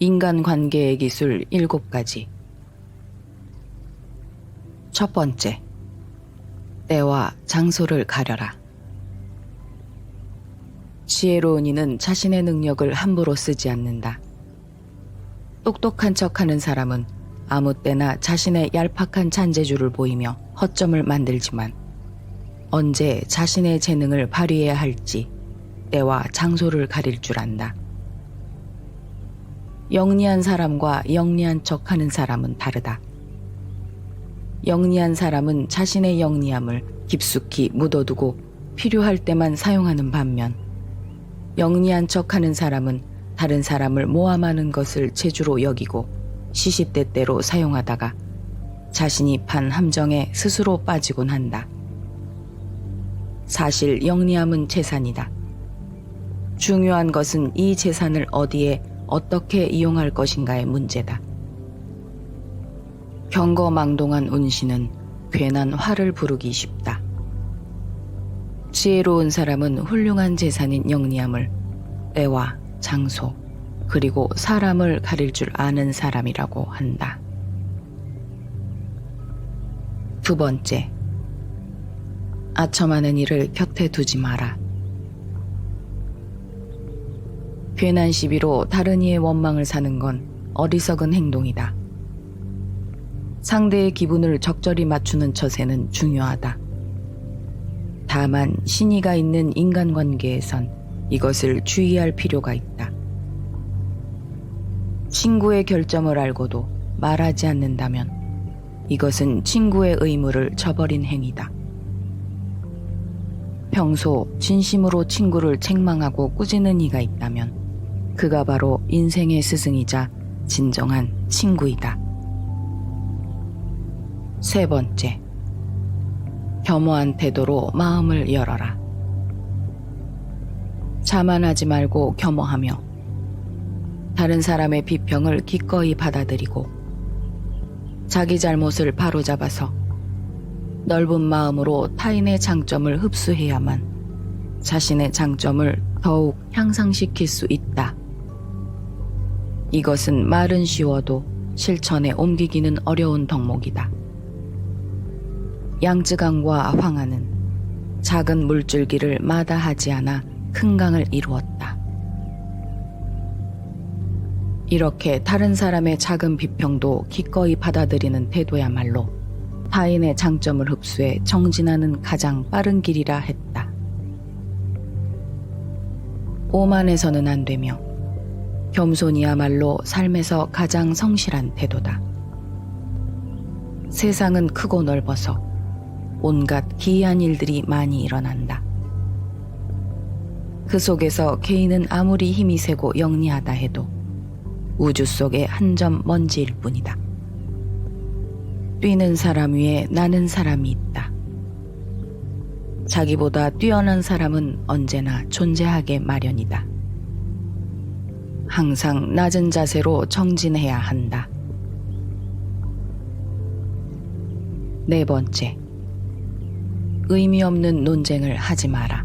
인간관계의 기술 7가지. 첫 번째, 때와 장소를 가려라. 지혜로운 이는 자신의 능력을 함부로 쓰지 않는다. 똑똑한 척하는 사람은 아무 때나 자신의 얄팍한 잔재주를 보이며 허점을 만들지만 언제 자신의 재능을 발휘해야 할지 때와 장소를 가릴 줄 안다. 영리한 사람과 영리한 척하는 사람은 다르다. 영리한 사람은 자신의 영리함을 깊숙이 묻어두고 필요할 때만 사용하는 반면 영리한 척하는 사람은 다른 사람을 모함하는 것을 재주로 여기고 시시때때로 사용하다가 자신이 판 함정에 스스로 빠지곤 한다. 사실 영리함은 재산이다. 중요한 것은 이 재산을 어디에 어떻게 이용할 것인가의 문제다. 경거망동한 운신은 괜한 화를 부르기 쉽다. 지혜로운 사람은 훌륭한 재산인 영리함을 때와 장소 그리고 사람을 가릴 줄 아는 사람이라고 한다. 두 번째, 아첨하는 일을 곁에 두지 마라. 괜한 시비로 다른 이의 원망을 사는 건 어리석은 행동이다. 상대의 기분을 적절히 맞추는 처세는 중요하다. 다만 신의가 있는 인간관계에선 이것을 주의할 필요가 있다. 친구의 결점을 알고도 말하지 않는다면 이것은 친구의 의무를 저버린 행위다. 평소 진심으로 친구를 책망하고 꾸짖는 이가 있다면 그가 바로 인생의 스승이자 진정한 친구이다. 세 번째, 겸허한 태도로 마음을 열어라. 자만하지 말고 겸허하며 다른 사람의 비평을 기꺼이 받아들이고 자기 잘못을 바로잡아서 넓은 마음으로 타인의 장점을 흡수해야만 자신의 장점을 더욱 향상시킬 수 있다. 이것은 말은 쉬워도 실천에 옮기기는 어려운 덕목이다. 양쯔강과 황하는 작은 물줄기를 마다하지 않아 큰 강을 이루었다. 이렇게 다른 사람의 작은 비평도 기꺼이 받아들이는 태도야말로 타인의 장점을 흡수해 정진하는 가장 빠른 길이라 했다. 오만해서는 안 되며 겸손이야말로 삶에서 가장 성실한 태도다. 세상은 크고 넓어서 온갖 기이한 일들이 많이 일어난다. 그 속에서 개인은 아무리 힘이 세고 영리하다 해도 우주 속의 한 점 먼지일 뿐이다. 뛰는 사람 위에 나는 사람이 있다. 자기보다 뛰어난 사람은 언제나 존재하게 마련이다. 항상 낮은 자세로 정진해야 한다. 네 번째, 의미 없는 논쟁을 하지 마라.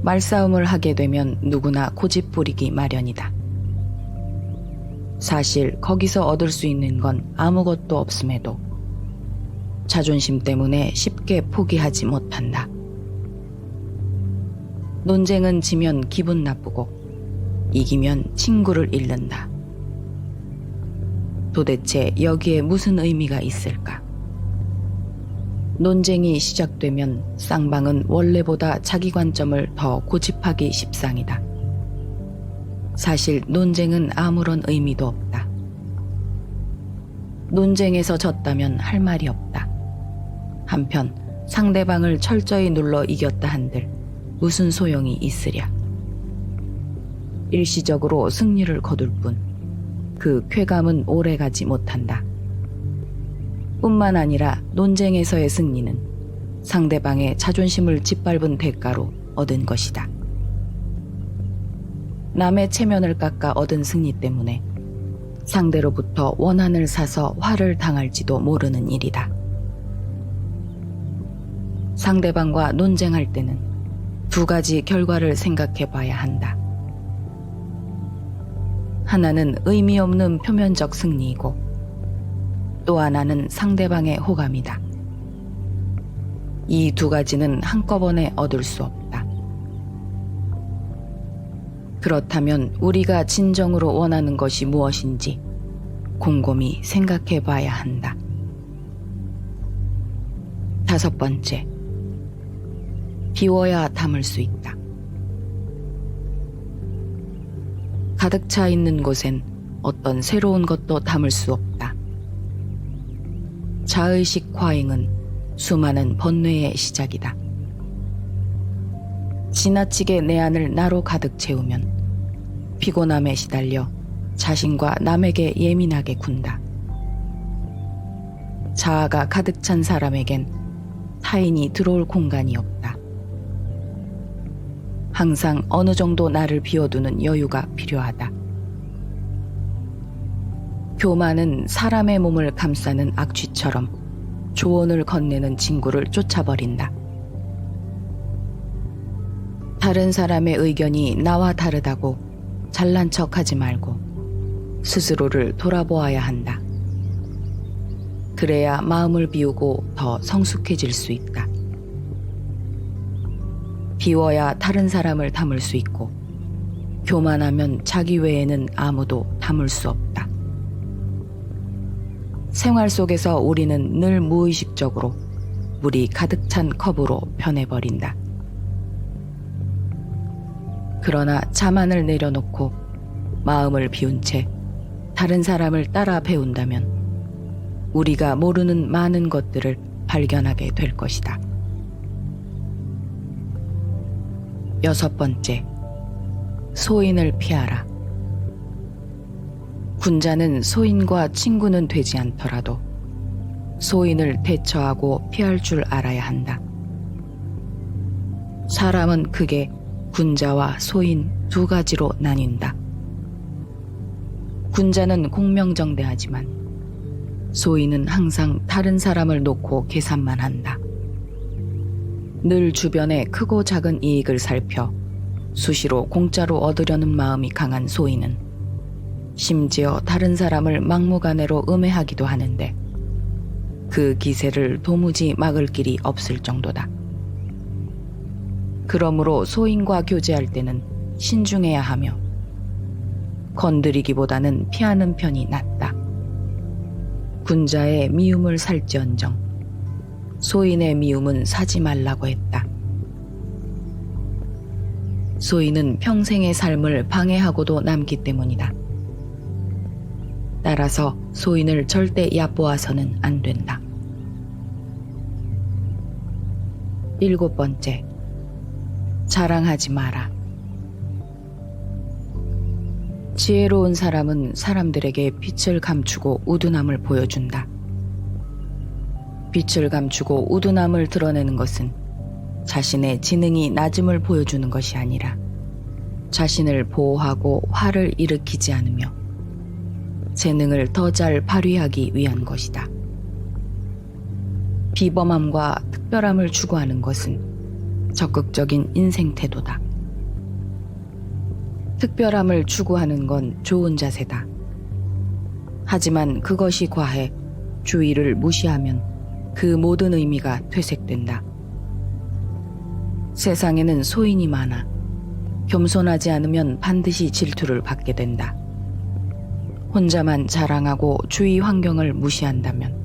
말싸움을 하게 되면 누구나 고집 부리기 마련이다. 사실 거기서 얻을 수 있는 건 아무것도 없음에도 자존심 때문에 쉽게 포기하지 못한다. 논쟁은 지면 기분 나쁘고 이기면 친구를 잃는다. 도대체 여기에 무슨 의미가 있을까? 논쟁이 시작되면 쌍방은 원래보다 자기 관점을 더 고집하기 십상이다. 사실 논쟁은 아무런 의미도 없다. 논쟁에서 졌다면 할 말이 없다. 한편 상대방을 철저히 눌러 이겼다 한들 무슨 소용이 있으랴. 일시적으로 승리를 거둘 뿐 그 쾌감은 오래가지 못한다. 뿐만 아니라 논쟁에서의 승리는 상대방의 자존심을 짓밟은 대가로 얻은 것이다. 남의 체면을 깎아 얻은 승리 때문에 상대로부터 원한을 사서 화를 당할지도 모르는 일이다. 상대방과 논쟁할 때는 두 가지 결과를 생각해 봐야 한다. 하나는 의미 없는 표면적 승리이고 또 하나는 상대방의 호감이다. 이 두 가지는 한꺼번에 얻을 수 없다. 그렇다면 우리가 진정으로 원하는 것이 무엇인지 곰곰이 생각해 봐야 한다. 5번째, 비워야 담을 수 있다. 가득 차 있는 곳엔 어떤 새로운 것도 담을 수 없다. 자의식 과잉은 수많은 번뇌의 시작이다. 지나치게 내 안을 나로 가득 채우면 피곤함에 시달려 자신과 남에게 예민하게 군다. 자아가 가득 찬 사람에겐 타인이 들어올 공간이 없다. 항상 어느 정도 나를 비워두는 여유가 필요하다. 교만은 사람의 몸을 감싸는 악취처럼 조언을 건네는 친구를 쫓아버린다. 다른 사람의 의견이 나와 다르다고 잘난 척하지 말고 스스로를 돌아보아야 한다. 그래야 마음을 비우고 더 성숙해질 수 있다. 비워야 다른 사람을 담을 수 있고 교만하면 자기 외에는 아무도 담을 수 없다. 생활 속에서 우리는 늘 무의식적으로 물이 가득 찬 컵으로 변해버린다. 그러나 자만을 내려놓고 마음을 비운 채 다른 사람을 따라 배운다면 우리가 모르는 많은 것들을 발견하게 될 것이다. 6번째, 소인을 피하라. 군자는 소인과 친구는 되지 않더라도 소인을 대처하고 피할 줄 알아야 한다. 사람은 크게 군자와 소인 두 가지로 나뉜다. 군자는 공명정대하지만 소인은 항상 다른 사람을 놓고 계산만 한다. 늘 주변의 크고 작은 이익을 살펴 수시로 공짜로 얻으려는 마음이 강한 소인은 심지어 다른 사람을 막무가내로 음해하기도 하는데 그 기세를 도무지 막을 길이 없을 정도다. 그러므로 소인과 교제할 때는 신중해야 하며 건드리기보다는 피하는 편이 낫다. 군자의 미움을 살지언정 소인의 미움은 사지 말라고 했다. 소인은 평생의 삶을 방해하고도 남기 때문이다. 따라서 소인을 절대 얕보아서는 안 된다. 7번째, 자랑하지 마라. 지혜로운 사람은 사람들에게 빛을 감추고 우둔함을 보여준다. 빛을 감추고 우둔함을 드러내는 것은 자신의 지능이 낮음을 보여주는 것이 아니라 자신을 보호하고 화를 일으키지 않으며 재능을 더 잘 발휘하기 위한 것이다. 비범함과 특별함을 추구하는 것은 적극적인 인생 태도다. 특별함을 추구하는 건 좋은 자세다. 하지만 그것이 과해 주의를 무시하면 그 모든 의미가 퇴색된다. 세상에는 소인이 많아 겸손하지 않으면 반드시 질투를 받게 된다. 혼자만 자랑하고 주위 환경을 무시한다면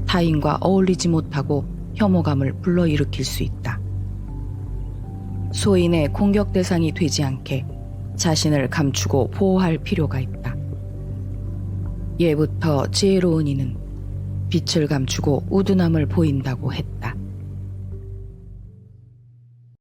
타인과 어울리지 못하고 혐오감을 불러일으킬 수 있다. 소인의 공격 대상이 되지 않게 자신을 감추고 보호할 필요가 있다. 예부터 지혜로운 이는 빛을 감추고 우둔함을 보인다고 했다.